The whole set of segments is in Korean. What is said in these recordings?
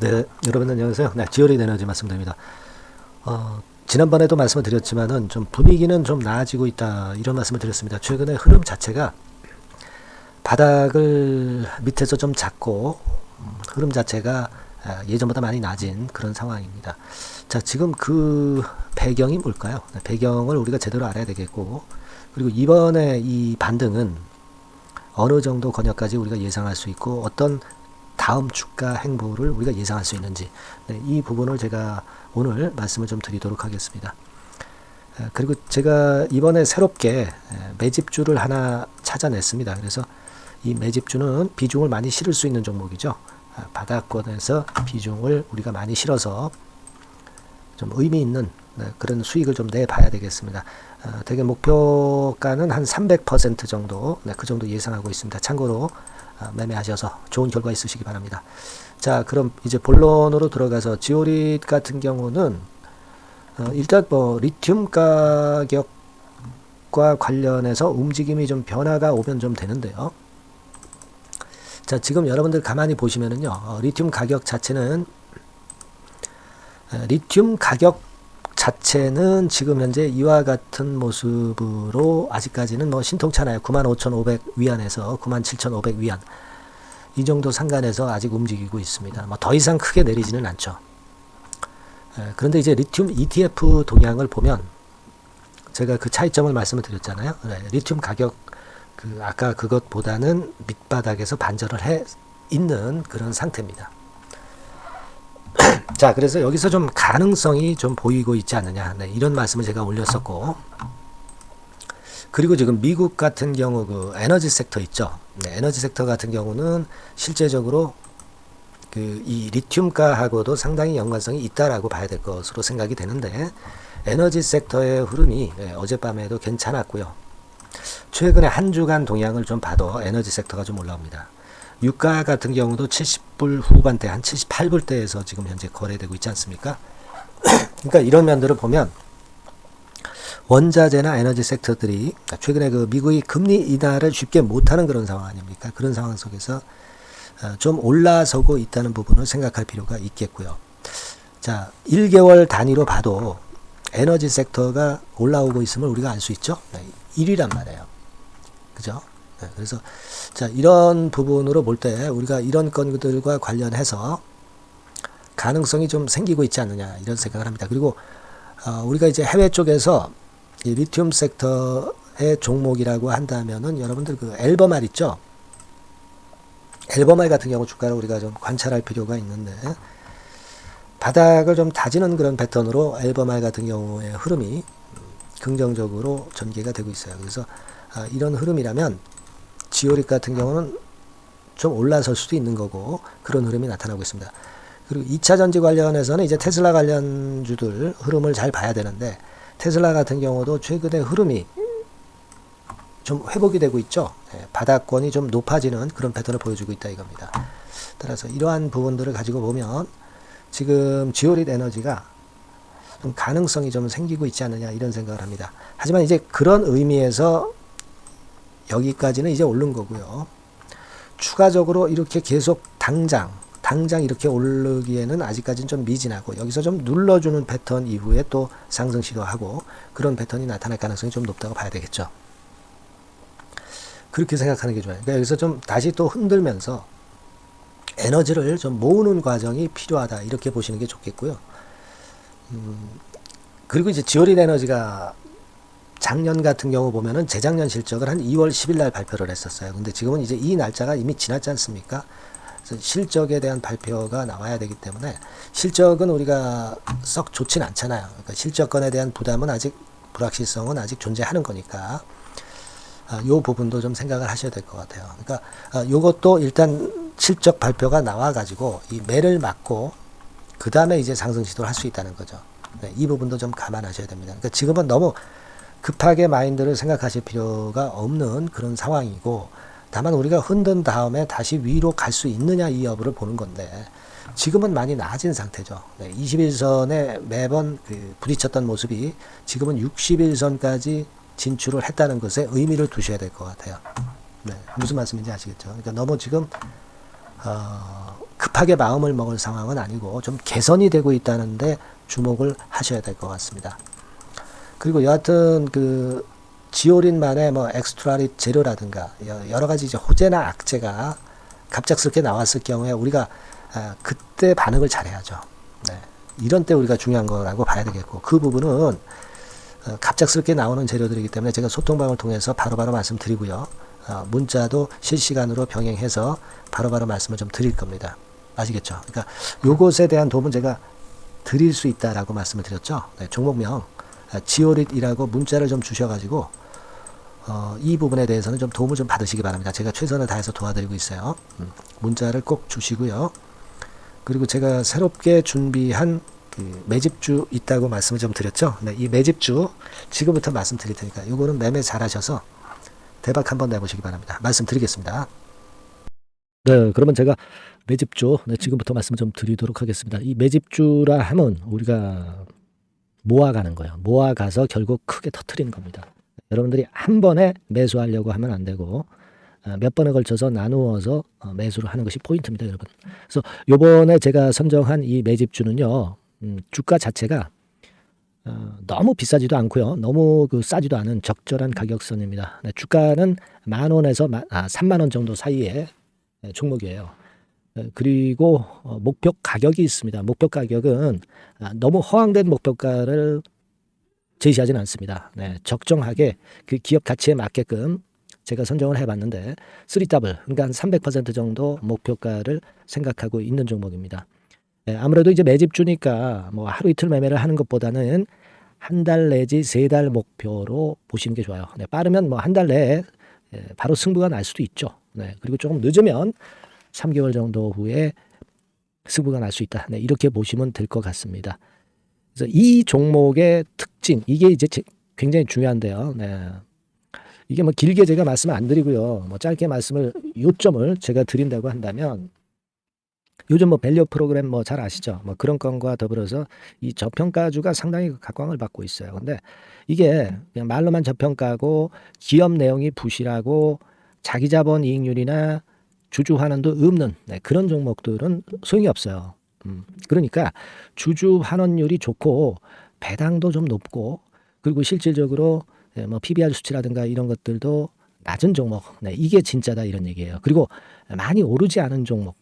네, 여러분 안녕하세요. 네, 지오리 에너지 말씀드립니다. 지난번에도 말씀을 드렸지만은 좀 분위기는 좀 나아지고 있다 이런 말씀을 드렸습니다. 최근에 흐름 자체가 바닥을 밑에서 좀 잡고 흐름 자체가 예전보다 많이 낮은 그런 상황입니다. 자, 지금 그 배경이 뭘까요? 네, 배경을 우리가 제대로 알아야 되겠고, 그리고 이번에 이 반등은 어느 정도 권역까지 우리가 예상할 수 있고 어떤 다음 주가 행보를 우리가 예상할 수 있는지, 네, 이 부분을 제가 오늘 말씀을 좀 드리도록 하겠습니다. 그리고 제가 이번에 새롭게 매집주를 하나 찾아냈습니다. 그래서 이 매집주는 비중을 많이 실을 수 있는 종목이죠. 바닥권에서 비중을 우리가 많이 실어서 좀 의미 있는 그런 수익을 좀 내봐야 되겠습니다. 대개 목표가는 한 300% 정도, 그 정도 예상하고 있습니다. 참고로 매매하셔서 좋은 결과 있으시기 바랍니다. 자, 그럼 이제 본론으로 들어가서 지오릿 같은 경우는 일단 뭐 리튬 가격과 관련해서 움직임이 좀 변화가 오면 좀 되는데요. 자, 지금 여러분들 가만히 보시면은요, 리튬 가격 자체는 지금 현재 이와 같은 모습으로 아직까지는 뭐 신통찮아요. 95,500 위안에서 97,500 위안 이 정도 상간에서 아직 움직이고 있습니다. 뭐 더 이상 크게 내리지는 않죠. 그런데 이제 리튬 ETF 동향을 보면 제가 그 차이점을 말씀을 드렸잖아요. 리튬 가격 아까 그것보다는 밑바닥에서 반전을 해 있는 그런 상태입니다. 자, 그래서 여기서 좀 가능성이 좀 보이고 있지 않느냐, 이런 말씀을 제가 올렸었고, 그리고 지금 미국 같은 경우 그 에너지 섹터 있죠. 에너지 섹터 같은 경우는 실제적으로 이 리튬가하고도 상당히 연관성이 있다라고 봐야 될 것으로 생각이 되는데, 에너지 섹터의 흐름이 어젯밤에도 괜찮았고요. 최근에 한 주간 동향을 좀 봐도 에너지 섹터가 좀 올라옵니다. 유가 같은 경우도 70불 후반대, 한 78불대에서 지금 현재 거래되고 있지 않습니까? 그러니까 이런 면들을 보면 원자재나 에너지 섹터들이 최근에 그 미국이 금리 인하를 쉽게 못하는 그런 상황 아닙니까? 그런 상황 속에서 좀 올라서고 있다는 부분을 생각할 필요가 있겠고요. 자, 1개월 단위로 봐도 에너지 섹터가 올라오고 있음을 우리가 알 수 있죠? 1위란 말이에요. 그죠? 그래서 자, 이런 부분으로 볼 때 우리가 이런 건들과 관련해서 가능성이 좀 생기고 있지 않느냐 이런 생각을 합니다. 그리고 우리가 이제 해외 쪽에서 이 리튬 섹터의 종목이라고 한다면은 여러분들 그 엘버말 있죠? 엘버말 같은 경우 주가를 우리가 좀 관찰할 필요가 있는데, 바닥을 좀 다지는 그런 패턴으로 엘버말 같은 경우의 흐름이 긍정적으로 전개가 되고 있어요. 그래서 이런 흐름이라면 지오릿 같은 경우는 좀 올라설 수도 있는 거고, 그런 흐름이 나타나고 있습니다. 그리고 2차 전지 관련해서는 이제 테슬라 관련주들 흐름을 잘 봐야 되는데, 테슬라 같은 경우도 최근에 흐름이 좀 회복이 되고 있죠. 바닥권이 좀 높아지는 그런 패턴을 보여주고 있다 이겁니다. 따라서 이러한 부분들을 가지고 보면 지금 지오릿 에너지가 좀 가능성이 좀 생기고 있지 않느냐 이런 생각을 합니다. 하지만 이제 그런 의미에서 여기까지는 이제 오른 거고요. 추가적으로 이렇게 계속 당장 이렇게 오르기에는 아직까지는 좀 미진하고, 여기서 좀 눌러주는 패턴 이후에 또 상승 시도하고 그런 패턴이 나타날 가능성이 좀 높다고 봐야 되겠죠. 그렇게 생각하는 게 좋아요. 그러니까 여기서 좀 다시 또 흔들면서 에너지를 좀 모으는 과정이 필요하다 이렇게 보시는 게 좋겠고요. 그리고 이제 지오릿 에너지가 작년 같은 경우 보면은 재작년 실적을 한 2월 10일 날 발표를 했었어요. 근데 지금은 이제 이 날짜가 이미 지났지 않습니까? 그래서 실적에 대한 발표가 나와야 되기 때문에 실적은 우리가 썩 좋진 않잖아요. 그러니까 실적권에 대한 부담은 아직, 불확실성은 아직 존재하는 거니까 요 부분도 좀 생각을 하셔야 될 것 같아요. 그러니까 요것도 일단 실적 발표가 나와가지고 이 매를 맞고 그 다음에 이제 상승 시도를 할 수 있다는 거죠. 이 부분도 좀 감안하셔야 됩니다. 그러니까 지금은 너무 급하게 마인드를 생각하실 필요가 없는 그런 상황이고, 다만 우리가 흔든 다음에 다시 위로 갈 수 있느냐 이 여부를 보는 건데, 지금은 많이 낮은 상태죠. 21선에 매번 부딪혔던 모습이 지금은 61선까지 진출을 했다는 것에 의미를 두셔야 될 것 같아요. 무슨 말씀인지 아시겠죠? 그러니까 너무 지금 급하게 마음을 먹을 상황은 아니고 좀 개선이 되고 있다는데 주목을 하셔야 될 것 같습니다. 그리고 여하튼 그 지오린만의 뭐 엑스트라릿 재료라든가 여러 가지 이제 호재나 악재가 갑작스럽게 나왔을 경우에 우리가 그때 반응을 잘해야죠. 네. 이런 때 우리가 중요한 거라고 봐야 되겠고, 그 부분은 갑작스럽게 나오는 재료들이기 때문에 제가 소통방을 통해서 바로바로 말씀드리고요. 문자도 실시간으로 병행해서 바로바로 말씀을 좀 드릴 겁니다. 아시겠죠? 그러니까 요것에 대한 도움은 제가 드릴 수 있다라고 말씀을 드렸죠. 네, 종목명 지오릿이라고 문자를 좀 주셔가지고 이 부분에 대해서는 좀 도움을 좀 받으시기 바랍니다. 제가 최선을 다해서 도와드리고 있어요. 문자를 꼭 주시고요. 그리고 제가 새롭게 준비한 그 매집주 있다고 말씀을 좀 드렸죠. 네, 이 매집주 지금부터 말씀드릴 테니까 요거는 매매 잘하셔서 대박 한번 내보시기 바랍니다. 말씀드리겠습니다. 네, 그러면 제가 매집주 지금부터 말씀을 좀 드리도록 하겠습니다. 이 매집주라 하면 우리가 모아가는 거예요. 모아가서 결국 크게 터트리는 겁니다. 여러분들이 한 번에 매수하려고 하면 안 되고 몇 번에 걸쳐서 나누어서 매수를 하는 것이 포인트입니다, 여러분. 그래서 요번에 제가 선정한 이 매집주는요, 주가 자체가 너무 비싸지도 않고요, 너무 싸지도 않은 적절한 가격선입니다. 네, 주가는 10,000원에서 30,000원 정도 사이의 종목이에요. 그리고 목표 가격이 있습니다. 목표 가격은 너무 허황된 목표가를 제시하지는 않습니다. 네, 적정하게 그 기업 가치에 맞게끔 제가 선정을 해봤는데 3더블, 그러니까 한 300% 정도 목표가를 생각하고 있는 종목입니다. 네, 아무래도 이제 매집주니까 뭐 하루 이틀 매매를 하는 것보다는 한 달 내지 3달 목표로 보시는 게 좋아요. 네, 빠르면 뭐 한 달 내에 바로 승부가 날 수도 있죠. 네, 그리고 조금 늦으면 3개월 정도 후에 승부가 날 수 있다. 네, 이렇게 보시면 될 것 같습니다. 그래서 이 종목의 특징, 이게 이제 굉장히 중요한데요. 네. 이게 뭐 길게 제가 말씀을 안 드리고요. 뭐 짧게 말씀을, 요점을 제가 드린다고 한다면, 요즘 뭐 밸류 프로그램 뭐 잘 아시죠? 뭐 그런 건과 더불어서 이 저평가주가 상당히 각광을 받고 있어요. 근데 이게 그냥 말로만 저평가고 기업 내용이 부실하고 자기 자본 이익률이나 주주 환원도 없는 그런 종목들은 소용이 없어요. 그러니까 주주 환원율이 좋고 배당도 좀 높고 그리고 실질적으로 뭐 PBR 수치라든가 이런 것들도 낮은 종목, 이게 진짜다 이런 얘기예요. 그리고 많이 오르지 않은 종목,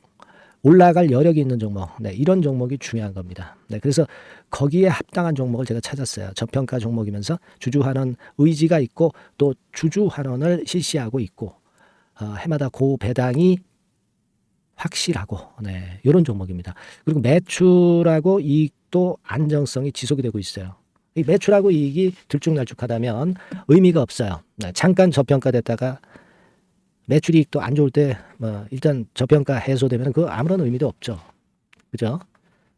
올라갈 여력이 있는 종목, 이런 종목이 중요한 겁니다. 그래서 거기에 합당한 종목을 제가 찾았어요. 저평가 종목이면서 주주 환원 의지가 있고 또 주주 환원을 실시하고 있고 해마다 고배당이 확실하고 이런 종목입니다. 그리고 매출하고 이익도 안정성이 지속이 되고 있어요. 이 매출하고 이익이 들쭉날쭉하다면 의미가 없어요. 잠깐 저평가됐다가 매출 이익도 안 좋을 때 뭐 일단 저평가 해소되면 그 아무런 의미도 없죠. 그죠?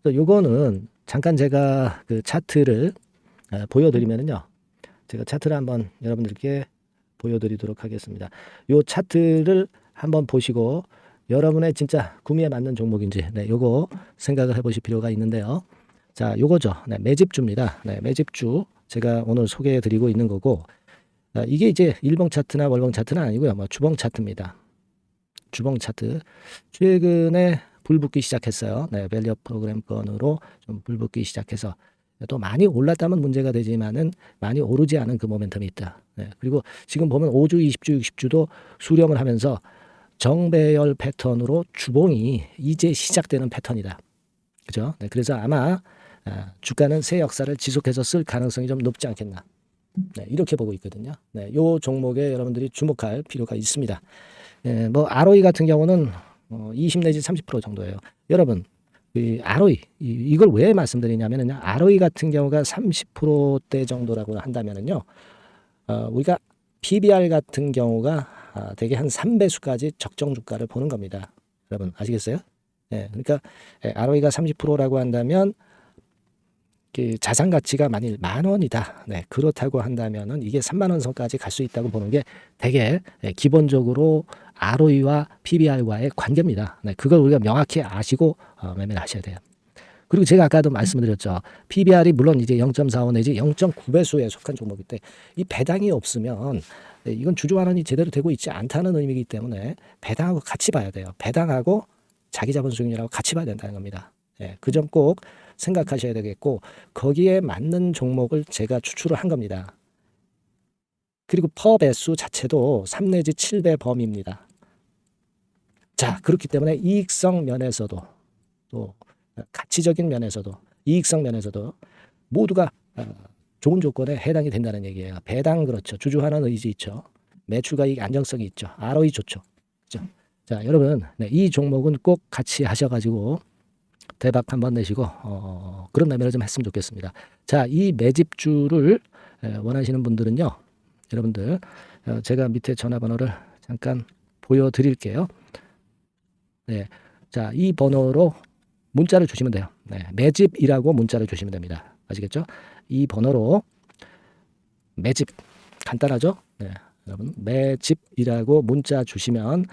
그래서 요거는 잠깐 제가 그 차트를 보여드리면은요. 제가 차트를 한번 여러분들께 보여드리도록 하겠습니다. 요 차트를 한번 보시고 여러분의 진짜 구미에 맞는 종목인지 요거 생각을 해보실 필요가 있는데요. 자, 요거죠. 매집주입니다. 매집주 제가 오늘 소개해드리고 있는 거고 이게 이제 일봉 차트나 월봉 차트는 아니고요. 뭐 주봉 차트입니다. 주봉 차트 최근에 불붙기 시작했어요. 밸류 프로그램 건으로 좀 불붙기 시작해서 또 많이 올랐다면 문제가 되지만은 많이 오르지 않은 그 모멘텀이 있다. 그리고 지금 보면 5주, 20주, 60주도 수렴을 하면서 정배열 패턴으로 주봉이 이제 시작되는 패턴이다. 그죠? 그래서 아마 주가는 새 역사를 지속해서 쓸 가능성이 좀 높지 않겠나. 이렇게 보고 있거든요. 요 종목에 여러분들이 주목할 필요가 있습니다. 뭐 ROE 같은 경우는 20 내지 30% 정도예요. 여러분, 이 ROE 이걸 왜 말씀드리냐면요. ROE 같은 경우가 30%대 정도라고 한다면은요. 우리가 PBR 같은 경우가 대개 한 3배수까지 적정 주가를 보는 겁니다. 여러분 아시겠어요? 그러니까 ROE가 30%라고 한다면 그 자산 가치가 만일 10,000원이다. 그렇다고 한다면은 이게 30,000원 선까지 갈 수 있다고 보는 게 되게 기본적으로 ROE와 PBR과의 관계입니다. 그걸 우리가 명확히 아시고 매매를 하셔야 돼요. 그리고 제가 아까도 말씀드렸죠. PBR이 물론 이제 0.45 내지 0.9배수에 속한 종목인데 이 배당이 없으면 이건 주주 환원이 제대로 되고 있지 않다는 의미이기 때문에 배당하고 같이 봐야 돼요. 배당하고 자기 자본 수익률하고 같이 봐야 된다는 겁니다. 예, 그 점 꼭 생각하셔야 되겠고 거기에 맞는 종목을 제가 추출을 한 겁니다. 그리고 퍼 배수 자체도 3 내지 7배 범위입니다. 자, 그렇기 때문에 이익성 면에서도 또 가치적인 면에서도 이익성 면에서도 모두가 좋은 조건에 해당이 된다는 얘기예요. 배당 그렇죠. 주주환원 의지 있죠. 매출과 이익 안정성이 있죠. ROE 좋죠. 그렇죠? 자, 여러분 이 종목은 꼭 같이 하셔가지고 대박 한번 내시고 그런 매매를 좀 했으면 좋겠습니다. 자, 이 매집주를 원하시는 분들은요. 여러분들 제가 밑에 전화번호를 잠깐 보여드릴게요. 네, 자, 이 번호로 문자를 주시면 돼요. 네, 매집이라고 문자를 주시면 됩니다. 아시겠죠? 이 번호로 매집 간단하죠? 네, 여러분 매집이라고 문자 주시면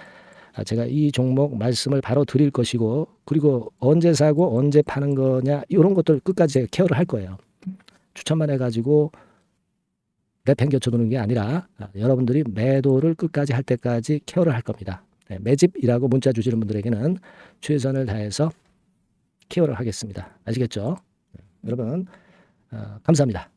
제가 이 종목 말씀을 바로 드릴 것이고 그리고 언제 사고 언제 파는 거냐 이런 것들 끝까지 제가 케어를 할 거예요. 추천만 해가지고 내팽겨쳐 두는 게 아니라 여러분들이 매도를 끝까지 할 때까지 케어를 할 겁니다. 네, 매집이라고 문자 주시는 분들에게는 최선을 다해서 케어를 하겠습니다. 아시겠죠? 여러분 감사합니다.